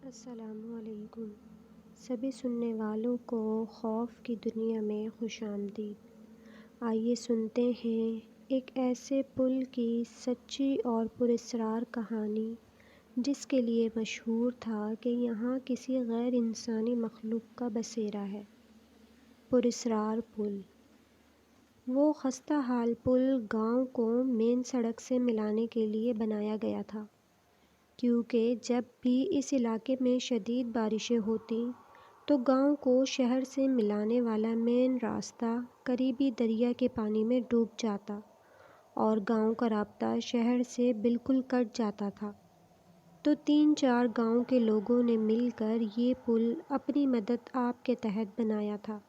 السلام علیکم سبھی سننے والوں کو خوف کی دنیا میں خوش آمدید۔ آئیے سنتے ہیں ایک ایسے پل کی سچی اور پراسرار کہانی جس کے لیے مشہور تھا کہ یہاں کسی غیر انسانی مخلوق کا بسیرا ہے۔ پراسرار پل۔ وہ خستہ حال پل گاؤں کو مین سڑک سے ملانے کے لیے بنایا گیا تھا، کیونکہ جب بھی اس علاقے میں شدید بارشیں ہوتیں تو گاؤں کو شہر سے ملانے والا مین راستہ قریبی دریا کے پانی میں ڈوب جاتا اور گاؤں کا رابطہ شہر سے بالکل کٹ جاتا تھا۔ تو 3-4 گاؤں کے لوگوں نے مل کر یہ پل اپنی مدد آپ کے تحت بنایا تھا،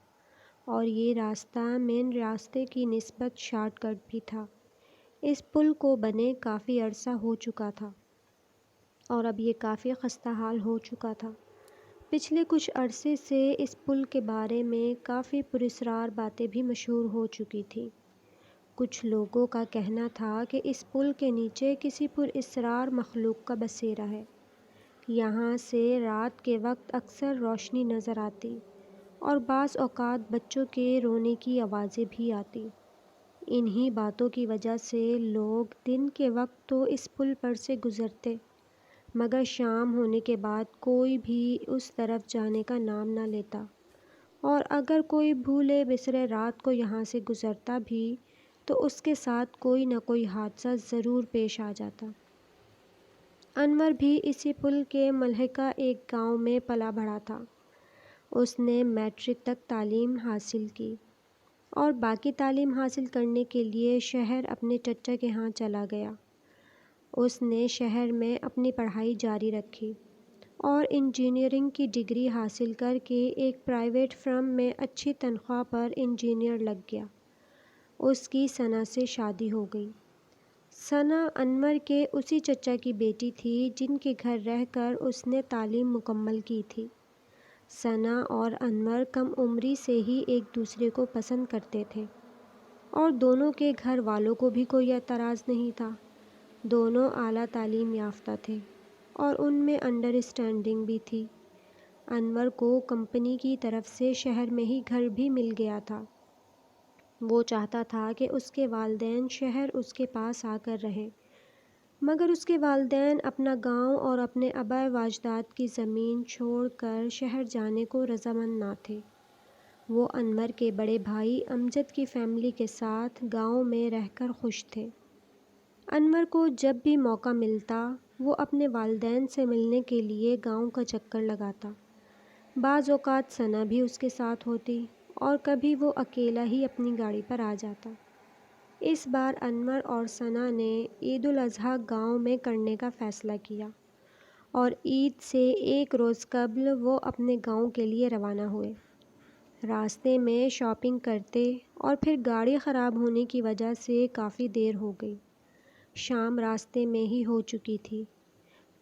اور یہ راستہ مین راستے کی نسبت شارٹ کٹ بھی تھا۔ اس پل کو بنے کافی عرصہ ہو چکا تھا اور اب یہ کافی خستہ حال ہو چکا تھا۔ پچھلے کچھ عرصے سے اس پل کے بارے میں کافی پراسرار باتیں بھی مشہور ہو چکی تھیں۔ کچھ لوگوں کا کہنا تھا کہ اس پل کے نیچے کسی پراسرار مخلوق کا بسیرا ہے۔ یہاں سے رات کے وقت اکثر روشنی نظر آتی اور بعض اوقات بچوں کے رونے کی آوازیں بھی آتی۔ انہی باتوں کی وجہ سے لوگ دن کے وقت تو اس پل پر سے گزرتے، مگر شام ہونے کے بعد کوئی بھی اس طرف جانے کا نام نہ لیتا، اور اگر کوئی بھولے بسرے رات کو یہاں سے گزرتا بھی تو اس کے ساتھ کوئی نہ کوئی حادثہ ضرور پیش آ جاتا۔ انور بھی اسی پل کے ملحقہ ایک گاؤں میں پلا بڑھا تھا۔ اس نے میٹرک تک تعلیم حاصل کی اور باقی تعلیم حاصل کرنے کے لیے شہر اپنے چچا کے ہاں چلا گیا۔ اس نے شہر میں اپنی پڑھائی جاری رکھی اور انجینئرنگ کی ڈگری حاصل کر کے ایک پرائیویٹ فرم میں اچھی تنخواہ پر انجینئر لگ گیا۔ اس کی ثنا سے شادی ہو گئی۔ ثنا انور کے اسی چچا کی بیٹی تھی جن کے گھر رہ کر اس نے تعلیم مکمل کی تھی۔ ثنا اور انور کم عمری سے ہی ایک دوسرے کو پسند کرتے تھے اور دونوں کے گھر والوں کو بھی کوئی اعتراض نہیں تھا۔ دونوں اعلیٰ تعلیم یافتہ تھے اور ان میں انڈرسٹینڈنگ بھی تھی۔ انور کو کمپنی کی طرف سے شہر میں ہی گھر بھی مل گیا تھا۔ وہ چاہتا تھا کہ اس کے والدین شہر اس کے پاس آ کر رہیں، مگر اس کے والدین اپنا گاؤں اور اپنے آباء و اجداد کی زمین چھوڑ کر شہر جانے کو رضامند نہ تھے۔ وہ انور کے بڑے بھائی امجد کی فیملی کے ساتھ گاؤں میں رہ کر خوش تھے۔ انور کو جب بھی موقع ملتا وہ اپنے والدین سے ملنے کے لیے گاؤں کا چکر لگاتا۔ بعض اوقات ثنا بھی اس کے ساتھ ہوتی اور کبھی وہ اکیلا ہی اپنی گاڑی پر آ جاتا۔ اس بار انور اور ثنا نے عید الاضحیٰ گاؤں میں کرنے کا فیصلہ کیا اور عید سے ایک روز قبل وہ اپنے گاؤں کے لیے روانہ ہوئے۔ راستے میں شاپنگ کرتے اور پھر گاڑی خراب ہونے کی وجہ سے کافی دیر ہو گئی۔ شام راستے میں ہی ہو چکی تھی۔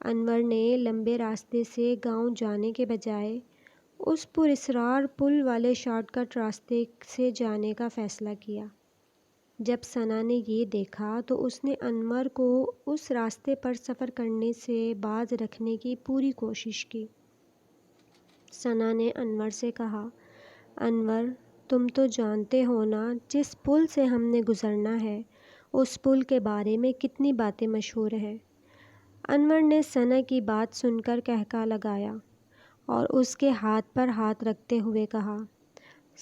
انور نے لمبے راستے سے گاؤں جانے کے بجائے اس پراسرار پل والے شارٹ کٹ راستے سے جانے کا فیصلہ کیا۔ جب ثنا نے یہ دیکھا تو اس نے انور کو اس راستے پر سفر کرنے سے باز رکھنے کی پوری کوشش کی۔ ثنا نے انور سے کہا، انور، تم تو جانتے ہو نا جس پل سے ہم نے گزرنا ہے اس پل کے بارے میں کتنی باتیں مشہور ہیں۔ انور نے ثنا کی بات سن کر قہقہہ لگایا اور اس کے ہاتھ پر ہاتھ رکھتے ہوئے کہا،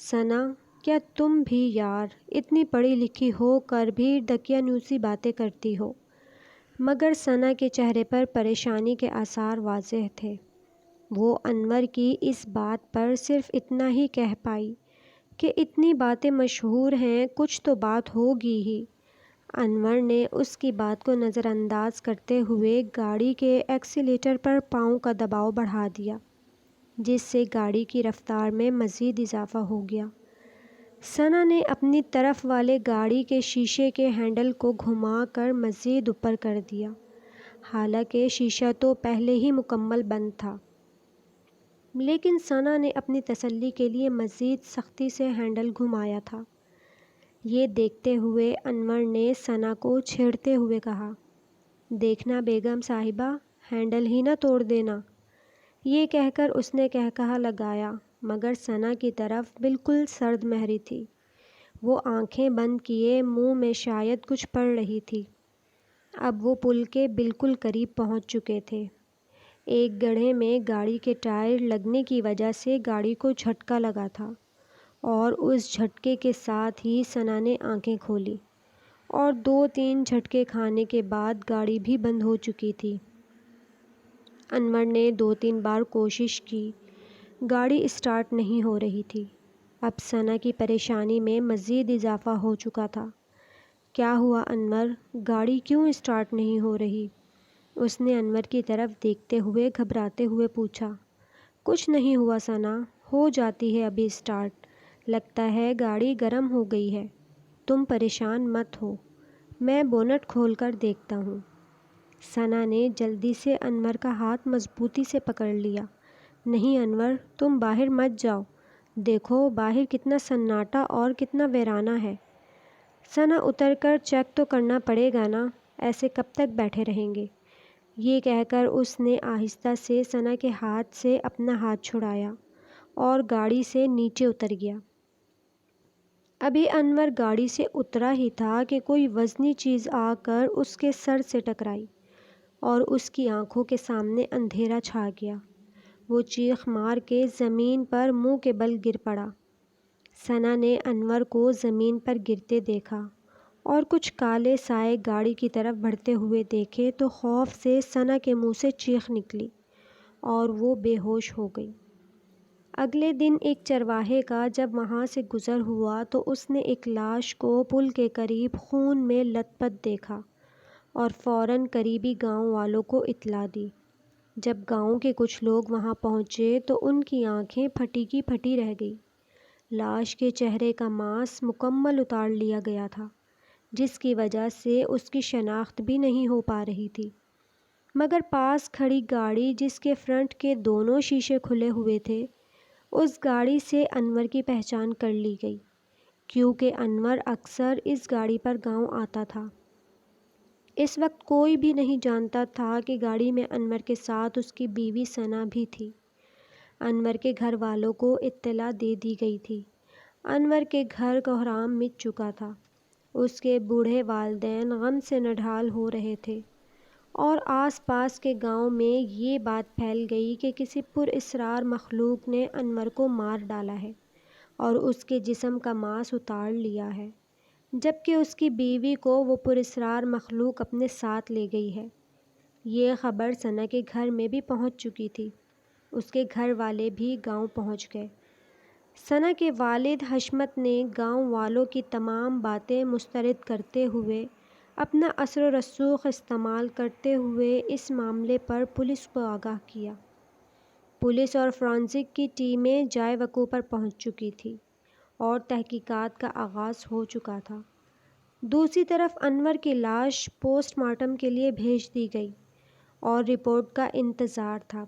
ثنا، کیا تم بھی یار اتنی پڑھی لکھی ہو کر بھی دقیانوسی باتیں کرتی ہو؟ مگر ثنا کے چہرے پر پریشانی کے آثار واضح تھے۔ وہ انور کی اس بات پر صرف اتنا ہی کہہ پائی کہ اتنی باتیں مشہور ہیں، کچھ تو بات ہوگی ہی۔ انور نے اس کی بات کو نظر انداز کرتے ہوئے گاڑی کے ایکسیلیٹر پر پاؤں کا دباؤ بڑھا دیا، جس سے گاڑی کی رفتار میں مزید اضافہ ہو گیا۔ ثنا نے اپنی طرف والے گاڑی کے شیشے کے ہینڈل کو گھما کر مزید اوپر کر دیا، حالانکہ شیشہ تو پہلے ہی مکمل بند تھا، لیکن ثنا نے اپنی تسلی کے لیے مزید سختی سے ہینڈل گھمایا تھا۔ یہ دیکھتے ہوئے انور نے ثنا کو چھیڑتے ہوئے کہا، دیکھنا بیگم صاحبہ، ہینڈل ہی نہ توڑ دینا۔ یہ کہہ کر اس نے قہقہہ لگایا، مگر ثنا کی طرف بالکل سرد مہری تھی۔ وہ آنکھیں بند کیے منہ میں شاید کچھ پڑھ رہی تھی۔ اب وہ پل کے بالکل قریب پہنچ چکے تھے۔ ایک گڑھے میں گاڑی کے ٹائر لگنے کی وجہ سے گاڑی کو جھٹکا لگا تھا، اور اس جھٹکے کے ساتھ ہی ثنا نے آنکھیں کھولیں، اور 2-3 جھٹکے کھانے کے بعد گاڑی بھی بند ہو چکی تھی۔ انور نے 2-3 بار کوشش کی، گاڑی اسٹارٹ نہیں ہو رہی تھی۔ اب ثنا کی پریشانی میں مزید اضافہ ہو چکا تھا۔ کیا ہوا انور؟ گاڑی کیوں اسٹارٹ نہیں ہو رہی؟ اس نے انور کی طرف دیکھتے ہوئے گھبراتے ہوئے پوچھا۔ کچھ نہیں ہوا ثنا، ہو جاتی ہے ابھی اسٹارٹ، لگتا ہے گاڑی گرم ہو گئی ہے۔ تم پریشان مت ہو، میں بونٹ کھول کر دیکھتا ہوں۔ ثنا نے جلدی سے انور کا ہاتھ مضبوطی سے پکڑ لیا۔ نہیں انور، تم باہر مت جاؤ، دیکھو باہر کتنا سناٹا اور کتنا ویرانہ ہے۔ ثنا اتر کر چیک تو کرنا پڑے گا نا، ایسے کب تک بیٹھے رہیں گے؟ یہ کہہ کر اس نے آہستہ سے ثنا کے ہاتھ سے اپنا ہاتھ چھڑایا اور گاڑی سے نیچے اتر گیا۔ ابھی انور گاڑی سے اترا ہی تھا کہ کوئی وزنی چیز آ کر اس کے سر سے ٹکرائی، اور اس کی آنکھوں کے سامنے اندھیرا چھا گیا۔ وہ چیخ مار کے زمین پر منہ کے بل گر پڑا۔ ثنا نے انور کو زمین پر گرتے دیکھا اور کچھ کالے سائے گاڑی کی طرف بڑھتے ہوئے دیکھے تو خوف سے ثنا کے منہ سے چیخ نکلی اور وہ بے ہوش ہو گئی۔ اگلے دن ایک چرواہے کا جب وہاں سے گزر ہوا تو اس نے ایک لاش کو پل کے قریب خون میں لت پت دیکھا اور فوراً قریبی گاؤں والوں کو اطلاع دی۔ جب گاؤں کے کچھ لوگ وہاں پہنچے تو ان کی آنکھیں پھٹی کی پھٹی رہ گئی۔ لاش کے چہرے کا ماس مکمل اتار لیا گیا تھا، جس کی وجہ سے اس کی شناخت بھی نہیں ہو پا رہی تھی، مگر پاس کھڑی گاڑی جس کے فرنٹ کے دونوں شیشے کھلے ہوئے تھے، اس گاڑی سے انور کی پہچان کر لی گئی، کیونکہ انور اکثر اس گاڑی پر گاؤں آتا تھا۔ اس وقت کوئی بھی نہیں جانتا تھا کہ گاڑی میں انور کے ساتھ اس کی بیوی ثنا بھی تھی۔ انور کے گھر والوں کو اطلاع دے دی گئی تھی۔ انور کے گھر کوہرام مٹ چکا تھا۔ اس کے بوڑھے والدین غم سے نڈھال ہو رہے تھے، اور آس پاس کے گاؤں میں یہ بات پھیل گئی کہ کسی پراسرار مخلوق نے انور کو مار ڈالا ہے اور اس کے جسم کا ماس اتار لیا ہے، جبکہ اس کی بیوی کو وہ پراسرار مخلوق اپنے ساتھ لے گئی ہے۔ یہ خبر ثنا کے گھر میں بھی پہنچ چکی تھی۔ اس کے گھر والے بھی گاؤں پہنچ گئے۔ ثنا کے والد حشمت نے گاؤں والوں کی تمام باتیں مسترد کرتے ہوئے اپنا اثر و رسوخ استعمال کرتے ہوئے اس معاملے پر پولیس کو آگاہ کیا۔ پولیس اور فورینسک کی ٹیمیں جائے وقوع پر پہنچ چکی تھیں اور تحقیقات کا آغاز ہو چکا تھا۔ دوسری طرف انور کی لاش پوسٹ مارٹم کے لیے بھیج دی گئی اور رپورٹ کا انتظار تھا۔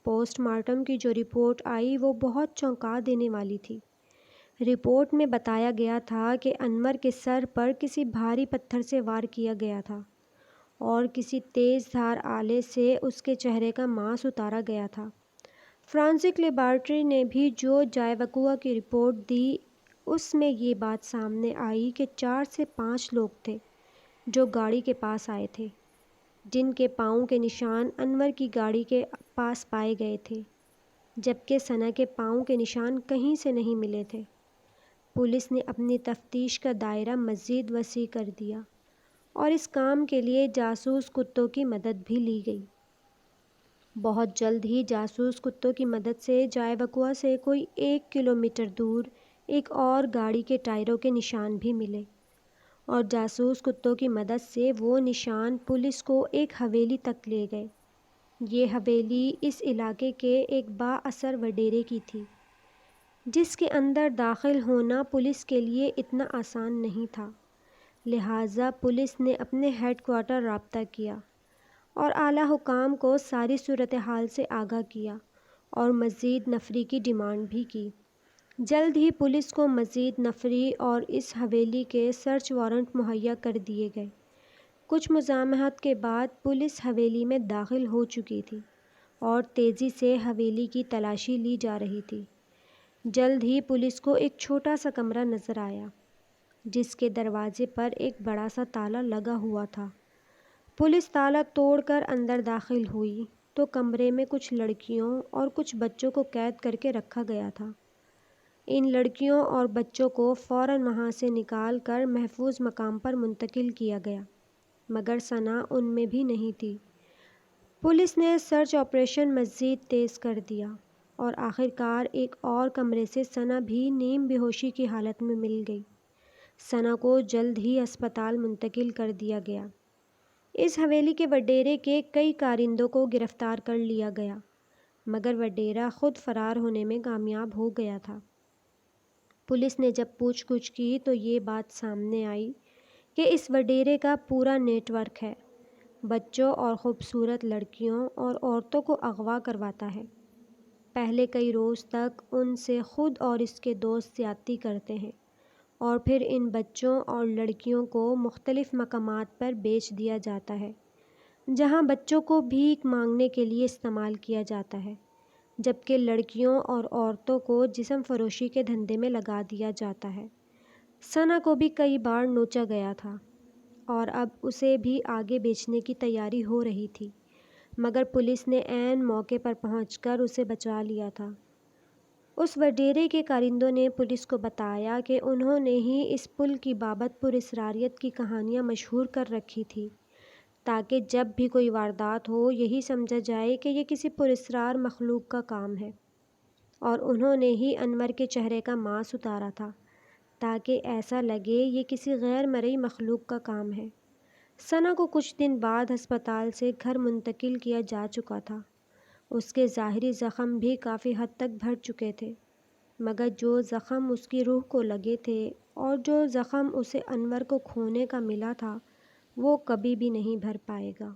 پوسٹ مارٹم کی جو رپورٹ آئی وہ بہت چونکا دینے والی تھی۔ رپورٹ میں بتایا گیا تھا کہ انور کے سر پر کسی بھاری پتھر سے وار کیا گیا تھا اور کسی تیز دھار آلے سے اس کے چہرے کا ماس اتارا گیا تھا۔ فورینسک لیبارٹری نے بھی جو جائے وقوع کی رپورٹ دی، اس میں یہ بات سامنے آئی کہ 4 سے 5 لوگ تھے جو گاڑی کے پاس آئے تھے، جن کے پاؤں کے نشان انور کی گاڑی کے پاس پائے گئے تھے، جبکہ ثنا کے پاؤں کے نشان کہیں سے نہیں ملے تھے۔ پولیس نے اپنی تفتیش کا دائرہ مزید وسیع کر دیا اور اس کام کے لیے جاسوس کتوں کی مدد بھی لی گئی۔ بہت جلد ہی جاسوس کتوں کی مدد سے جائے وقوع سے کوئی 1 کلومیٹر دور ایک اور گاڑی کے ٹائروں کے نشان بھی ملے، اور جاسوس کتوں کی مدد سے وہ نشان پولیس کو ایک حویلی تک لے گئے۔ یہ حویلی اس علاقے کے ایک با اثر وڈیرے کی تھی، جس کے اندر داخل ہونا پولیس کے لیے اتنا آسان نہیں تھا، لہٰذا پولیس نے اپنے ہیڈ کوارٹر رابطہ کیا اور اعلیٰ حکام کو ساری صورتحال سے آگاہ کیا اور مزید نفری کی ڈیمانڈ بھی کی۔ جلد ہی پولیس کو مزید نفری اور اس حویلی کے سرچ وارنٹ مہیا کر دیے گئے۔ کچھ مزاحمت کے بعد پولیس حویلی میں داخل ہو چکی تھی اور تیزی سے حویلی کی تلاشی لی جا رہی تھی۔ جلد ہی پولیس کو ایک چھوٹا سا کمرہ نظر آیا جس کے دروازے پر ایک بڑا سا تالا لگا ہوا تھا۔ پولیس تالا توڑ کر اندر داخل ہوئی تو کمرے میں کچھ لڑکیوں اور کچھ بچوں کو قید کر کے رکھا گیا تھا۔ ان لڑکیوں اور بچوں کو فوراً وہاں سے نکال کر محفوظ مقام پر منتقل کیا گیا، مگر ثنا ان میں بھی نہیں تھی۔ پولیس نے سرچ آپریشن مزید تیز کر دیا اور آخر کار ایک اور کمرے سے ثنا بھی نیم بے ہوشی کی حالت میں مل گئی۔ ثنا کو جلد ہی اسپتال منتقل کر دیا گیا۔ اس حویلی کے وڈیرے کے کئی کارندوں کو گرفتار کر لیا گیا، مگر وڈیرا خود فرار ہونے میں کامیاب ہو گیا تھا۔ پولیس نے جب پوچھ گچھ کی تو یہ بات سامنے آئی کہ اس وڈیرے کا پورا نیٹ ورک ہے، بچوں اور خوبصورت لڑکیوں اور عورتوں کو اغوا کرواتا ہے۔ پہلے کئی روز تک ان سے خود اور اس کے دوست زیادتی کرتے ہیں اور پھر ان بچوں اور لڑکیوں کو مختلف مقامات پر بیچ دیا جاتا ہے، جہاں بچوں کو بھیک مانگنے کے لیے استعمال کیا جاتا ہے، جبکہ لڑکیوں اور عورتوں کو جسم فروشی کے دھندے میں لگا دیا جاتا ہے۔ ثنا کو بھی کئی بار نوچا گیا تھا اور اب اسے بھی آگے بیچنے کی تیاری ہو رہی تھی، مگر پولیس نے عین موقع پر پہنچ کر اسے بچا لیا تھا۔ اس وڈیرے کے کارندوں نے پولیس کو بتایا کہ انہوں نے ہی اس پل کی بابت پراسراریت کی کہانیاں مشہور کر رکھی تھی تاکہ جب بھی کوئی واردات ہو یہی سمجھا جائے کہ یہ کسی پراسرار مخلوق کا کام ہے، اور انہوں نے ہی انور کے چہرے کا ماسک اتارا تھا تاکہ ایسا لگے یہ کسی غیر مرئی مخلوق کا کام ہے۔ ثنا کو کچھ دن بعد ہسپتال سے گھر منتقل کیا جا چکا تھا۔ اس کے ظاہری زخم بھی کافی حد تک بھر چکے تھے، مگر جو زخم اس کی روح کو لگے تھے اور جو زخم اسے انور کو کھونے کا ملا تھا وہ کبھی بھی نہیں بھر پائے گا۔